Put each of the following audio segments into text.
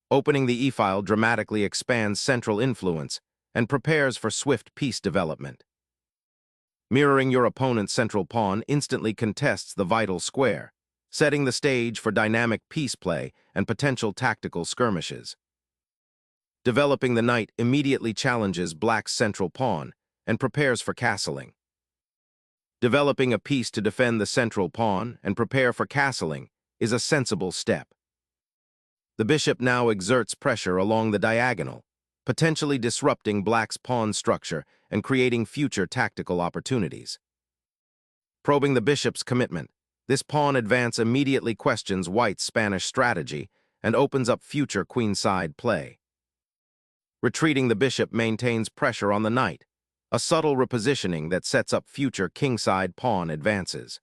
Opening the e-file dramatically expands central influence and prepares for swift piece development. Mirroring your opponent's central pawn instantly contests the vital square, setting the stage for dynamic piece play and potential tactical skirmishes. Developing the knight immediately challenges black's central pawn and prepares for castling. Developing a piece to defend the central pawn and prepare for castling is a sensible step. The bishop now exerts pressure along the diagonal, potentially disrupting black's pawn structure and creating future tactical opportunities. Probing the bishop's commitment, this pawn advance immediately questions white's Spanish strategy and opens up future queenside play. Retreating the bishop maintains pressure on the knight, a subtle repositioning that sets up future kingside pawn advances.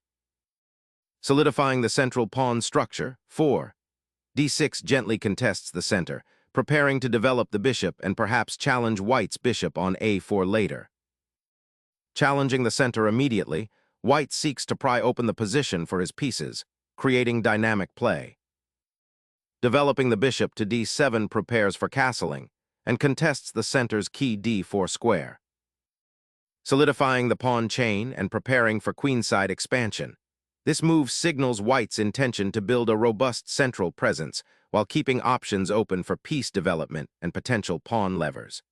Solidifying the central pawn structure, 4. d6 gently contests the center, preparing to develop the bishop and perhaps challenge white's bishop on a4 later. Challenging the center immediately, white seeks to pry open the position for his pieces, creating dynamic play. Developing the bishop to d7 prepares for castling and contests the center's key d4 square. Solidifying the pawn chain and preparing for queenside expansion, this move signals white's intention to build a robust central presence while keeping options open for piece development and potential pawn levers.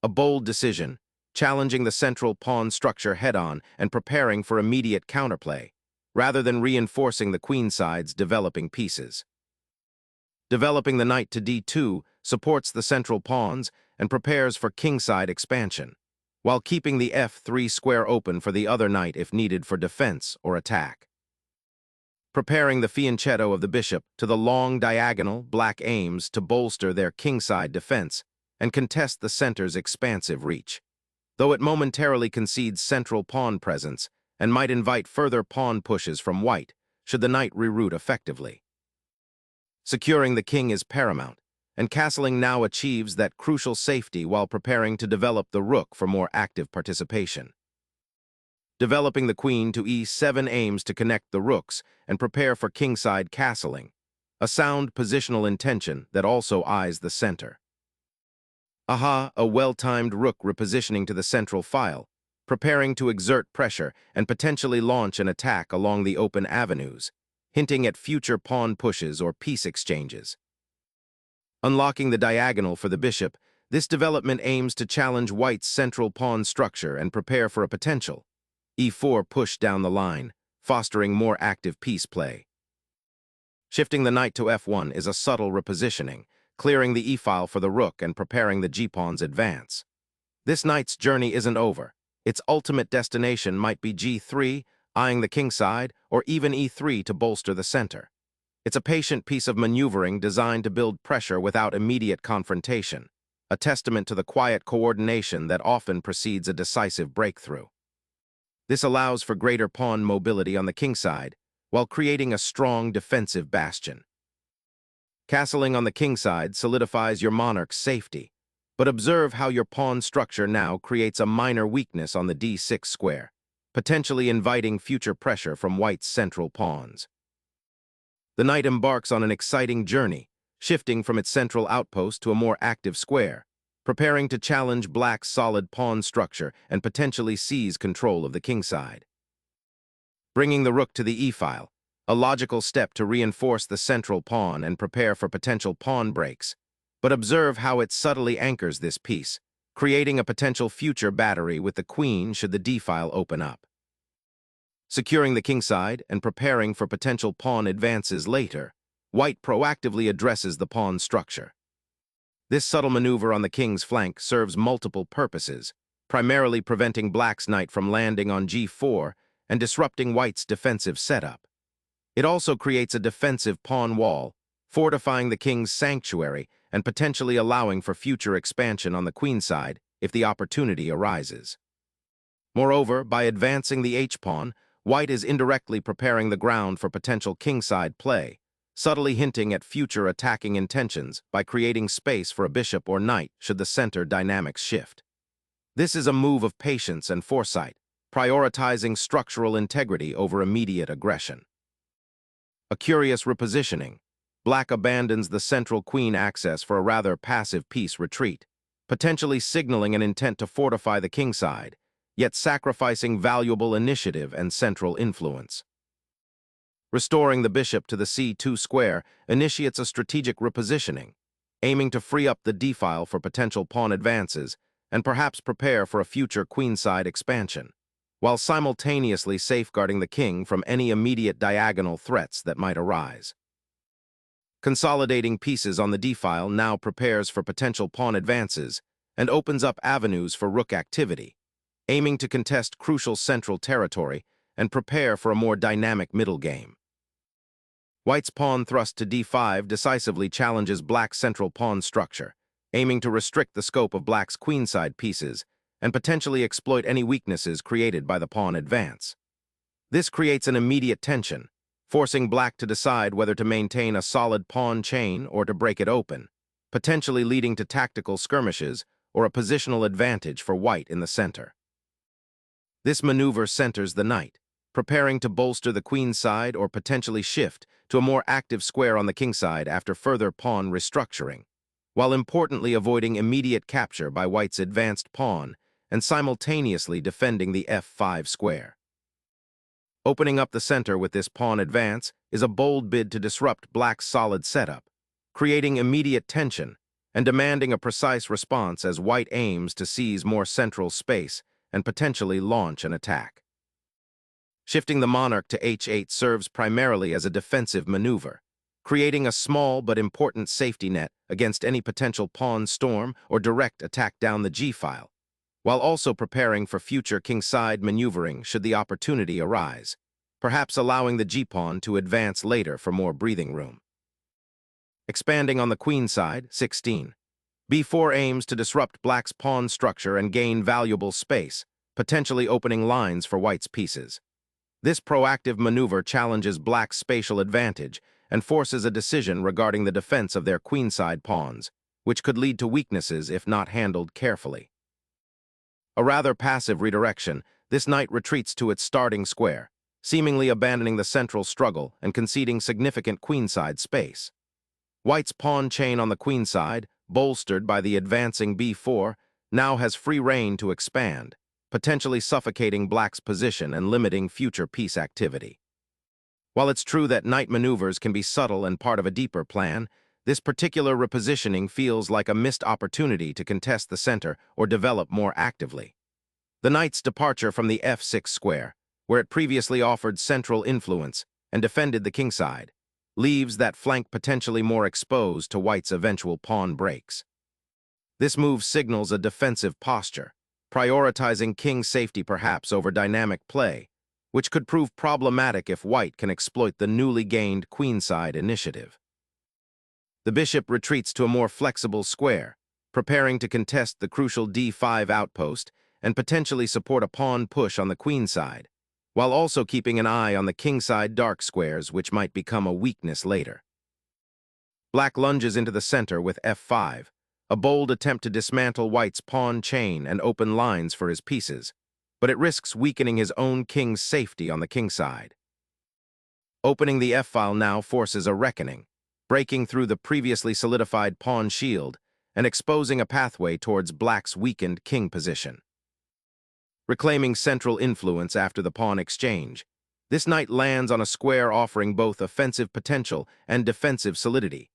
A bold decision, challenging the central pawn structure head-on and preparing for immediate counterplay, rather than reinforcing the queenside's developing pieces. Developing the knight to d2 supports the central pawns and prepares for kingside expansion, while keeping the f3 square open for the other knight if needed for defense or attack. Preparing the fianchetto of the bishop to the long diagonal, black aims to bolster their kingside defense and contest the center's expansive reach, though it momentarily concedes central pawn presence and might invite further pawn pushes from white should the knight reroute effectively. Securing the king is paramount, and castling now achieves that crucial safety while preparing to develop the rook for more active participation. Developing the queen to e7 aims to connect the rooks and prepare for kingside castling, a sound positional intention that also eyes the center. A well-timed rook repositioning to the central file, preparing to exert pressure and potentially launch an attack along the open avenues, hinting at future pawn pushes or piece exchanges. Unlocking the diagonal for the bishop, this development aims to challenge white's central pawn structure and prepare for a potential e4 push down the line, fostering more active piece play. Shifting the knight to f1 is a subtle repositioning, clearing the e-file for the rook and preparing the g-pawn's advance. This knight's journey isn't over. Its ultimate destination might be g3, eyeing the kingside, or even e3 to bolster the center. It's a patient piece of maneuvering designed to build pressure without immediate confrontation, a testament to the quiet coordination that often precedes a decisive breakthrough. This allows for greater pawn mobility on the kingside, while creating a strong defensive bastion. Castling on the kingside solidifies your monarch's safety, but observe how your pawn structure now creates a minor weakness on the d6 square, potentially inviting future pressure from white's central pawns. The knight embarks on an exciting journey, shifting from its central outpost to a more active square, preparing to challenge black's solid pawn structure and potentially seize control of the kingside. Bringing the rook to the e-file, a logical step to reinforce the central pawn and prepare for potential pawn breaks, but observe how it subtly anchors this piece, creating a potential future battery with the queen should the d-file open up. Securing the kingside and preparing for potential pawn advances later, white proactively addresses the pawn structure. This subtle maneuver on the king's flank serves multiple purposes, primarily preventing black's knight from landing on g4 and disrupting white's defensive setup. It also creates a defensive pawn wall, fortifying the king's sanctuary and potentially allowing for future expansion on the queenside if the opportunity arises. Moreover, by advancing the h-pawn, white is indirectly preparing the ground for potential kingside play, subtly hinting at future attacking intentions by creating space for a bishop or knight should the center dynamics shift. This is a move of patience and foresight, prioritizing structural integrity over immediate aggression. A curious repositioning. Black abandons the central queen axis for a rather passive piece retreat, potentially signaling an intent to fortify the kingside, yet sacrificing valuable initiative and central influence. Restoring the bishop to the c2 square initiates a strategic repositioning, aiming to free up the d-file for potential pawn advances and perhaps prepare for a future queenside expansion, while simultaneously safeguarding the king from any immediate diagonal threats that might arise. Consolidating pieces on the d-file now prepares for potential pawn advances and opens up avenues for rook activity, aiming to contest crucial central territory and prepare for a more dynamic middle game. White's pawn thrust to d5 decisively challenges black's central pawn structure, aiming to restrict the scope of black's queenside pieces and potentially exploit any weaknesses created by the pawn advance. This creates an immediate tension, forcing black to decide whether to maintain a solid pawn chain or to break it open, potentially leading to tactical skirmishes or a positional advantage for white in the center. This maneuver centers the knight, preparing to bolster the queenside or potentially shift to a more active square on the kingside after further pawn restructuring, while importantly avoiding immediate capture by white's advanced pawn and simultaneously defending the f5 square. Opening up the center with this pawn advance is a bold bid to disrupt black's solid setup, creating immediate tension and demanding a precise response as white aims to seize more central space and potentially launch an attack. Shifting the monarch to h8 serves primarily as a defensive maneuver, creating a small but important safety net against any potential pawn storm or direct attack down the g-file, while also preparing for future kingside maneuvering should the opportunity arise, perhaps allowing the g-pawn to advance later for more breathing room. Expanding on the queenside, 16. b4 aims to disrupt black's pawn structure and gain valuable space, potentially opening lines for white's pieces. This proactive maneuver challenges black's spatial advantage and forces a decision regarding the defense of their queenside pawns, which could lead to weaknesses if not handled carefully. A rather passive redirection, this knight retreats to its starting square, seemingly abandoning the central struggle and conceding significant queenside space. White's pawn chain on the queenside, bolstered by the advancing b4, now has free rein to expand, potentially suffocating black's position and limiting future piece activity. While it's true that knight maneuvers can be subtle and part of a deeper plan, this particular repositioning feels like a missed opportunity to contest the center or develop more actively. The knight's departure from the f6 square, where it previously offered central influence and defended the kingside, leaves that flank potentially more exposed to white's eventual pawn breaks. This move signals a defensive posture, prioritizing king safety perhaps over dynamic play, which could prove problematic if white can exploit the newly gained queenside initiative. The bishop retreats to a more flexible square, preparing to contest the crucial d5 outpost and potentially support a pawn push on the queenside, while also keeping an eye on the kingside dark squares, which might become a weakness later. Black lunges into the center with f5, a bold attempt to dismantle white's pawn chain and open lines for his pieces, but it risks weakening his own king's safety on the kingside. Opening the f-file now forces a reckoning, breaking through the previously solidified pawn shield and exposing a pathway towards black's weakened king position. Reclaiming central influence after the pawn exchange, this knight lands on a square offering both offensive potential and defensive solidity,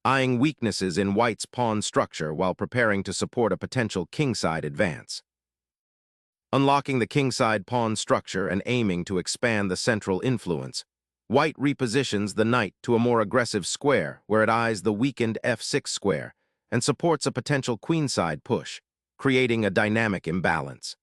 eyeing weaknesses in white's pawn structure while preparing to support a potential kingside advance. Unlocking the kingside pawn structure and aiming to expand the central influence, white repositions the knight to a more aggressive square where it eyes the weakened f6 square and supports a potential queenside push, creating a dynamic imbalance.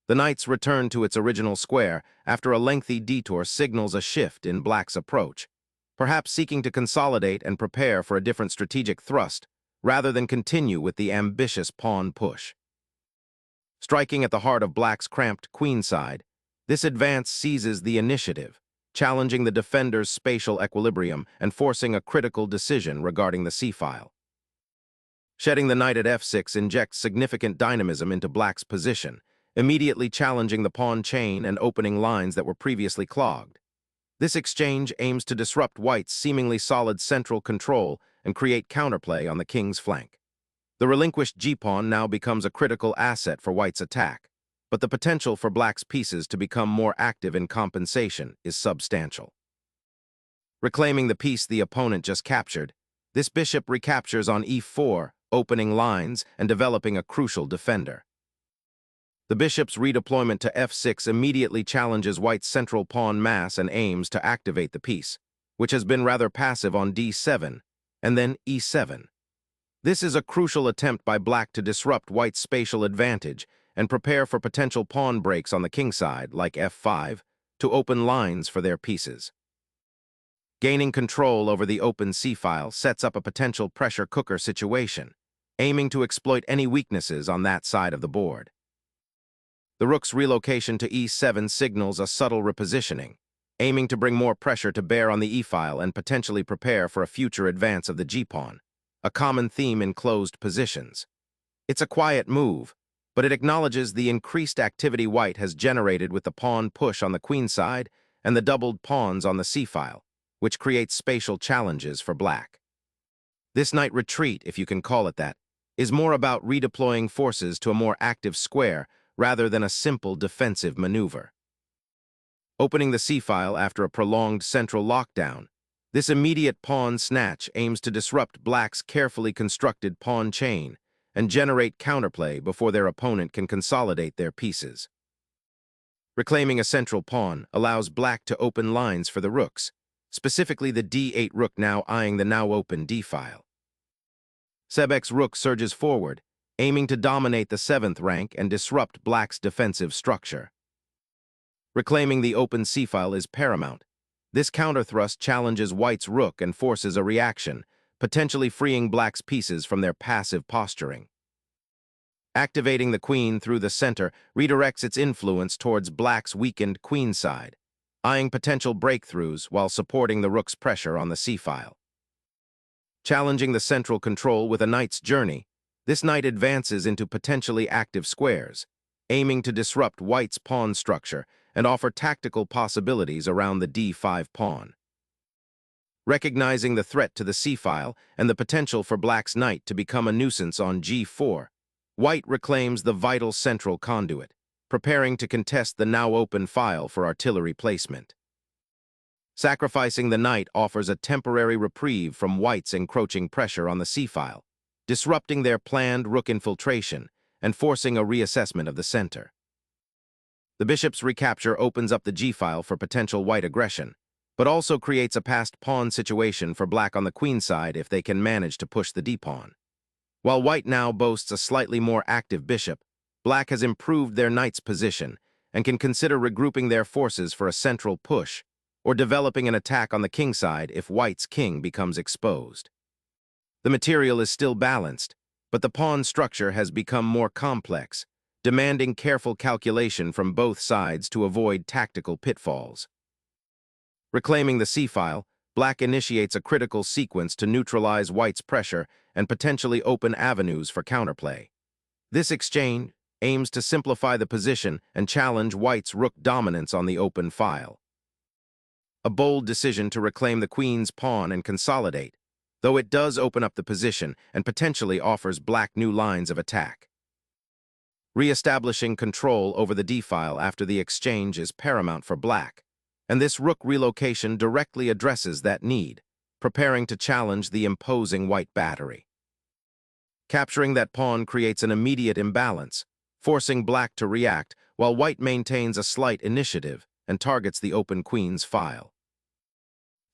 The knight's return to its original square after a lengthy detour signals a shift in black's approach, perhaps seeking to consolidate and prepare for a different strategic thrust rather than continue with the ambitious pawn push. Striking at the heart of black's cramped queenside, this advance seizes the initiative, challenging the defender's spatial equilibrium and forcing a critical decision regarding the c-file. Shedding the knight at f6 injects significant dynamism into black's position, immediately challenging the pawn chain and opening lines that were previously clogged. This exchange aims to disrupt white's seemingly solid central control and create counterplay on the king's flank. The relinquished g-pawn now becomes a critical asset for white's attack, but the potential for black's pieces to become more active in compensation is substantial. Reclaiming the piece the opponent just captured, this bishop recaptures on e4, opening lines and developing a crucial defender. The bishop's redeployment to f6 immediately challenges white's central pawn mass and aims to activate the piece, which has been rather passive on d7, and then e7. This is a crucial attempt by black to disrupt white's spatial advantage and prepare for potential pawn breaks on the kingside, like f5, to open lines for their pieces. Gaining control over the open c-file sets up a potential pressure cooker situation, aiming to exploit any weaknesses on that side of the board. The rook's relocation to e7 signals a subtle repositioning, aiming to bring more pressure to bear on the e-file and potentially prepare for a future advance of the g-pawn, a common theme in closed positions. It's a quiet move, but it acknowledges the increased activity white has generated with the pawn push on the queen side and the doubled pawns on the c-file, which creates spatial challenges for black. This knight retreat, if you can call it that, is more about redeploying forces to a more active square rather than a simple defensive maneuver. Opening the c-file after a prolonged central lockdown, this immediate pawn snatch aims to disrupt black's carefully constructed pawn chain and generate counterplay before their opponent can consolidate their pieces. Reclaiming a central pawn allows black to open lines for the rooks, specifically the d8 rook now eyeing the now-open d-file. Sebek's rook surges forward, aiming to dominate the 7th rank and disrupt black's defensive structure. Reclaiming the open c-file is paramount. This counterthrust challenges white's rook and forces a reaction, potentially freeing black's pieces from their passive posturing. Activating the queen through the center redirects its influence towards black's weakened queen side, eyeing potential breakthroughs while supporting the rook's pressure on the c-file. Challenging the central control with a knight's journey, this knight advances into potentially active squares, aiming to disrupt white's pawn structure and offer tactical possibilities around the d5 pawn. Recognizing the threat to the c-file and the potential for black's knight to become a nuisance on g4, white reclaims the vital central conduit, preparing to contest the now-open file for artillery placement. Sacrificing the knight offers a temporary reprieve from white's encroaching pressure on the c-file, disrupting their planned rook infiltration and forcing a reassessment of the center. The bishop's recapture opens up the g-file for potential white aggression, but also creates a passed pawn situation for black on the queen side if they can manage to push the d-pawn. While white now boasts a slightly more active bishop, black has improved their knight's position and can consider regrouping their forces for a central push or developing an attack on the king side if white's king becomes exposed. The material is still balanced, but the pawn structure has become more complex, demanding careful calculation from both sides to avoid tactical pitfalls. Reclaiming the c-file, black initiates a critical sequence to neutralize white's pressure and potentially open avenues for counterplay. This exchange aims to simplify the position and challenge white's rook dominance on the open file. A bold decision to reclaim the queen's pawn and consolidate, though it does open up the position and potentially offers black new lines of attack. Re-establishing control over the d-file after the exchange is paramount for black, and this rook relocation directly addresses that need, preparing to challenge the imposing white battery. Capturing that pawn creates an immediate imbalance, forcing black to react while white maintains a slight initiative and targets the open queen's file.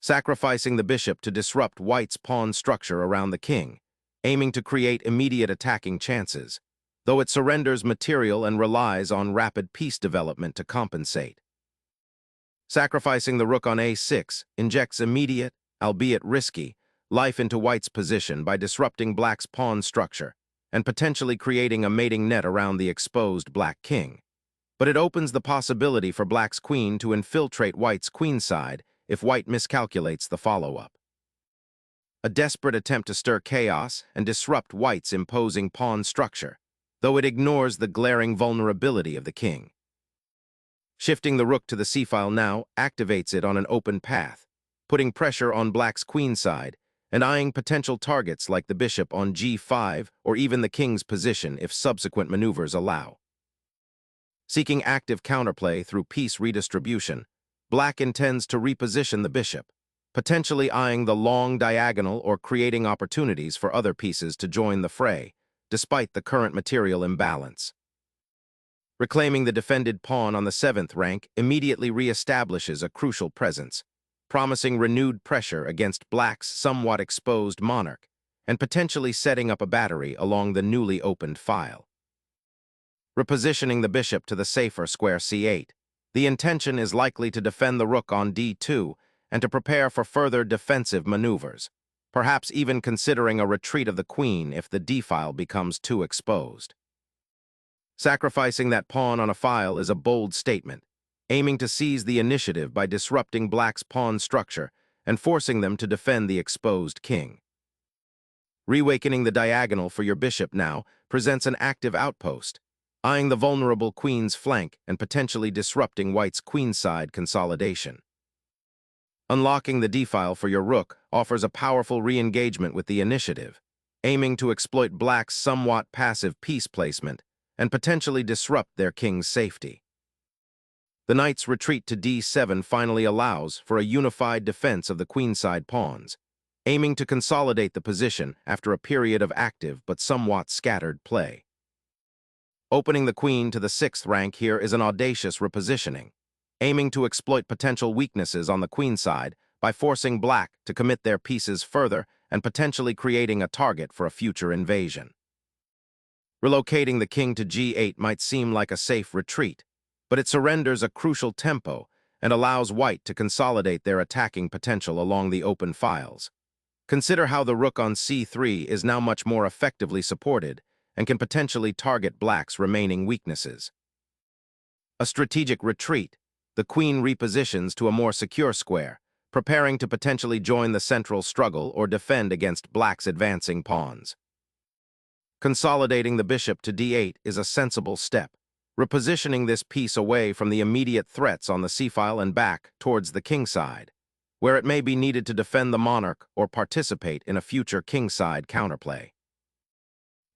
Sacrificing the bishop to disrupt white's pawn structure around the king, aiming to create immediate attacking chances, though it surrenders material and relies on rapid piece development to compensate. Sacrificing the rook on a6 injects immediate, albeit risky, life into white's position by disrupting black's pawn structure and potentially creating a mating net around the exposed black king. But it opens the possibility for black's queen to infiltrate white's queen side if white miscalculates the follow-up. A desperate attempt to stir chaos and disrupt white's imposing pawn structure, though it ignores the glaring vulnerability of the king. Shifting the rook to the c-file now activates it on an open path, putting pressure on black's queen side and eyeing potential targets like the bishop on g5 or even the king's position if subsequent maneuvers allow. Seeking active counterplay through piece redistribution, black intends to reposition the bishop, potentially eyeing the long diagonal or creating opportunities for other pieces to join the fray, despite the current material imbalance. Reclaiming the defended pawn on the 7th rank immediately re-establishes a crucial presence, promising renewed pressure against black's somewhat exposed monarch, and potentially setting up a battery along the newly opened file. Repositioning the bishop to the safer square c8, the intention is likely to defend the rook on d2 and to prepare for further defensive maneuvers, perhaps even considering a retreat of the queen if the d-file becomes too exposed. Sacrificing that pawn on a file is a bold statement, aiming to seize the initiative by disrupting black's pawn structure and forcing them to defend the exposed king. Reawakening the diagonal for your bishop now presents an active outpost, eyeing the vulnerable queen's flank and potentially disrupting white's queenside consolidation. Unlocking the d-file for your rook offers a powerful re-engagement with the initiative, aiming to exploit black's somewhat passive piece placement and potentially disrupt their king's safety. The knight's retreat to d7 finally allows for a unified defense of the queenside pawns, aiming to consolidate the position after a period of active but somewhat scattered play. Opening the queen to the 6th rank here is an audacious repositioning, aiming to exploit potential weaknesses on the queenside by forcing black to commit their pieces further and potentially creating a target for a future invasion. Relocating the king to g8 might seem like a safe retreat, but it surrenders a crucial tempo and allows white to consolidate their attacking potential along the open files. Consider how the rook on c3 is now much more effectively supported and can potentially target black's remaining weaknesses. A strategic retreat, the queen repositions to a more secure square, preparing to potentially join the central struggle or defend against black's advancing pawns. Consolidating the bishop to d8 is a sensible step, repositioning this piece away from the immediate threats on the c-file and back towards the kingside, where it may be needed to defend the monarch or participate in a future kingside counterplay.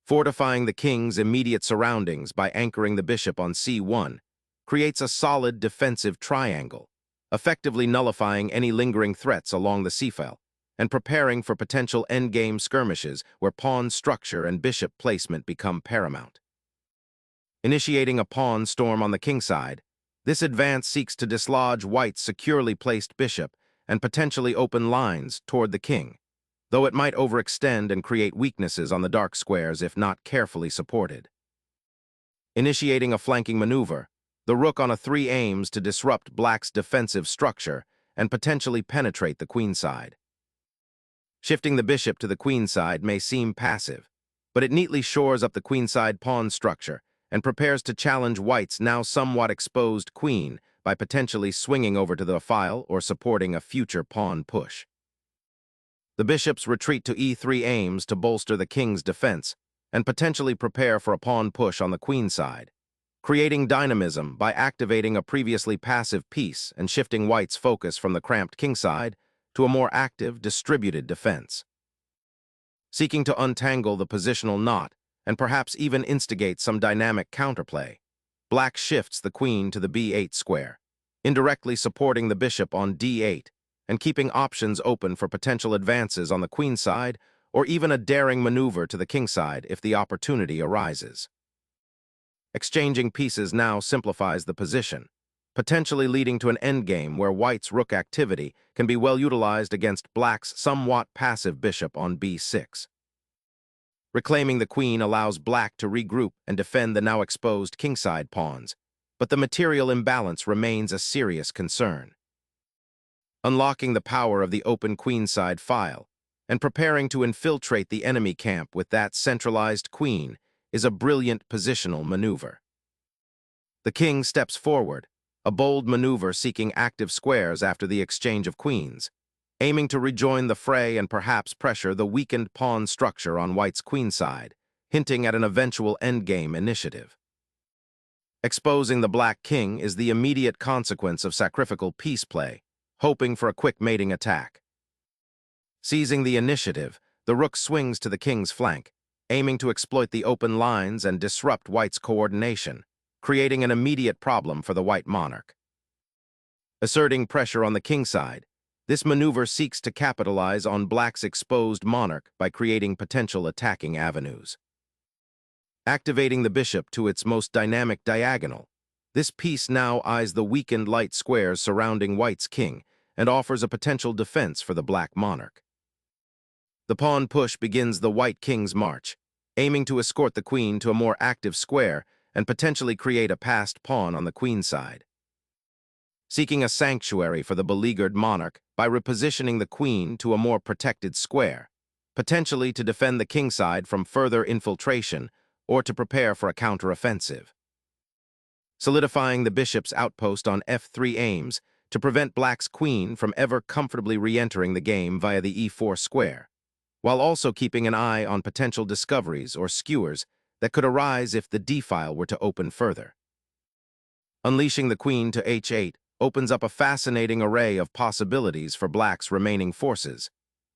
Fortifying the king's immediate surroundings by anchoring the bishop on c1 creates a solid defensive triangle, effectively nullifying any lingering threats along the c-file and preparing for potential endgame skirmishes where pawn structure and bishop placement become paramount. Initiating a pawn storm on the kingside, this advance seeks to dislodge white's securely placed bishop and potentially open lines toward the king, though it might overextend and create weaknesses on the dark squares if not carefully supported. Initiating a flanking maneuver, the rook on a3 aims to disrupt black's defensive structure and potentially penetrate the queenside. Shifting the bishop to the queenside may seem passive, but it neatly shores up the queenside pawn structure and prepares to challenge white's now somewhat exposed queen by potentially swinging over to the file or supporting a future pawn push. The bishop's retreat to e3 aims to bolster the king's defense and potentially prepare for a pawn push on the queenside, creating dynamism by activating a previously passive piece and shifting white's focus from the cramped kingside to a more active, distributed defense. Seeking to untangle the positional knot and perhaps even instigate some dynamic counterplay, black shifts the queen to the b8 square, indirectly supporting the bishop on d8 and keeping options open for potential advances on the queenside or even a daring maneuver to the kingside if the opportunity arises. Exchanging pieces now simplifies the position, potentially leading to an endgame where white's rook activity can be well utilized against black's somewhat passive bishop on b6. Reclaiming the queen allows black to regroup and defend the now exposed kingside pawns, but the material imbalance remains a serious concern. Unlocking the power of the open queenside file and preparing to infiltrate the enemy camp with that centralized queen is a brilliant positional maneuver. The king steps forward, a bold maneuver seeking active squares after the exchange of queens, aiming to rejoin the fray and perhaps pressure the weakened pawn structure on white's queenside, hinting at an eventual endgame initiative. Exposing the black king is the immediate consequence of sacrificial piece play, hoping for a quick mating attack. Seizing the initiative, the rook swings to the king's flank, aiming to exploit the open lines and disrupt white's coordination, creating an immediate problem for the white monarch. Asserting pressure on the king side, this maneuver seeks to capitalize on black's exposed monarch by creating potential attacking avenues. Activating the bishop to its most dynamic diagonal, this piece now eyes the weakened light squares surrounding white's king and offers a potential defense for the black monarch. The pawn push begins the white king's march, aiming to escort the queen to a more active square and potentially create a passed pawn on the queen side. Seeking a sanctuary for the beleaguered monarch by repositioning the queen to a more protected square, potentially to defend the king side from further infiltration or to prepare for a counteroffensive. Solidifying the bishop's outpost on f3 aims to prevent black's queen from ever comfortably re-entering the game via the e4 square, while also keeping an eye on potential discoveries or skewers that could arise if the d-file were to open further. Unleashing the queen to h8 opens up a fascinating array of possibilities for black's remaining forces,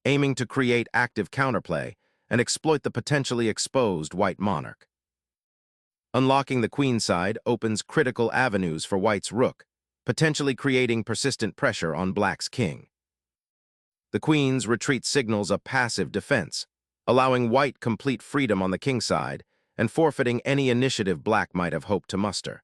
aiming to create active counterplay and exploit the potentially exposed white monarch. Unlocking the queen side opens critical avenues for white's rook, potentially creating persistent pressure on black's king. The queen's retreat signals a passive defense, allowing white complete freedom on the king side and forfeiting any initiative black might have hoped to muster.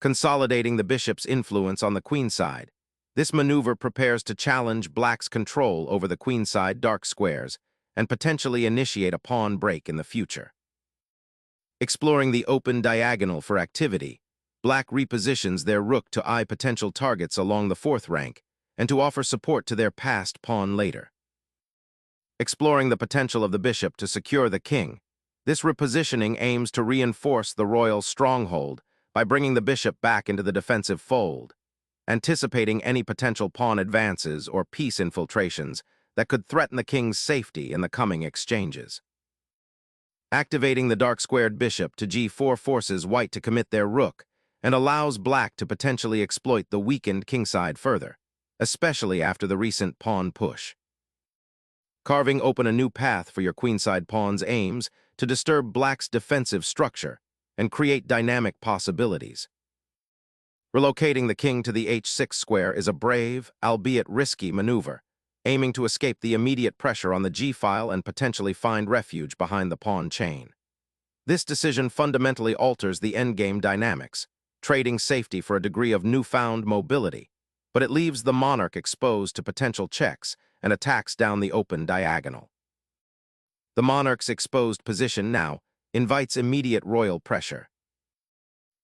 Consolidating the bishop's influence on the queen side, this maneuver prepares to challenge black's control over the queen side dark squares and potentially initiate a pawn break in the future. Exploring the open diagonal for activity, black repositions their rook to eye potential targets along the fourth rank and to offer support to their passed pawn later. Exploring the potential of the bishop to secure the king, this repositioning aims to reinforce the royal stronghold by bringing the bishop back into the defensive fold, anticipating any potential pawn advances or piece infiltrations that could threaten the king's safety in the coming exchanges. Activating the dark-squared bishop to g4 forces white to commit their rook and allows black to potentially exploit the weakened kingside further, especially after the recent pawn push. Carving open a new path for your queenside pawns aims to disturb black's defensive structure and create dynamic possibilities. Relocating the king to the h6 square is a brave, albeit risky maneuver, aiming to escape the immediate pressure on the g-file and potentially find refuge behind the pawn chain. This decision fundamentally alters the endgame dynamics, trading safety for a degree of newfound mobility, but it leaves the monarch exposed to potential checks and attacks down the open diagonal. The monarch's exposed position now invites immediate royal pressure.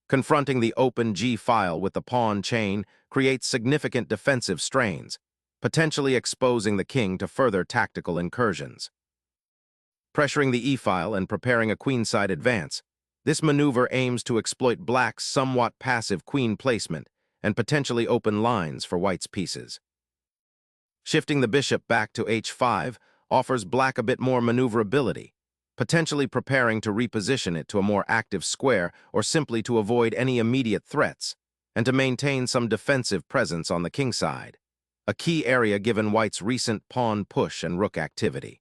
Confronting the open g-file with the pawn chain creates significant defensive strains, potentially exposing the king to further tactical incursions. Pressuring the e-file and preparing a queenside advance, this maneuver aims to exploit black's somewhat passive queen placement and potentially open lines for white's pieces. Shifting the bishop back to h5 offers black a bit more maneuverability, potentially preparing to reposition it to a more active square or simply to avoid any immediate threats and to maintain some defensive presence on the king side, a key area given white's recent pawn push and rook activity.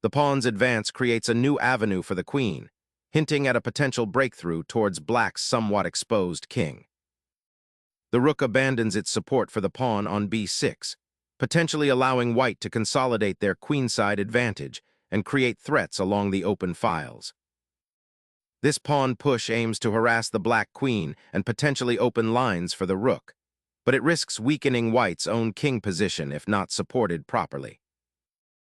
The pawn's advance creates a new avenue for the queen, hinting at a potential breakthrough towards black's somewhat exposed king. The rook abandons its support for the pawn on b6, potentially allowing white to consolidate their queenside advantage and create threats along the open files. This pawn push aims to harass the black queen and potentially open lines for the rook, but it risks weakening white's own king position if not supported properly.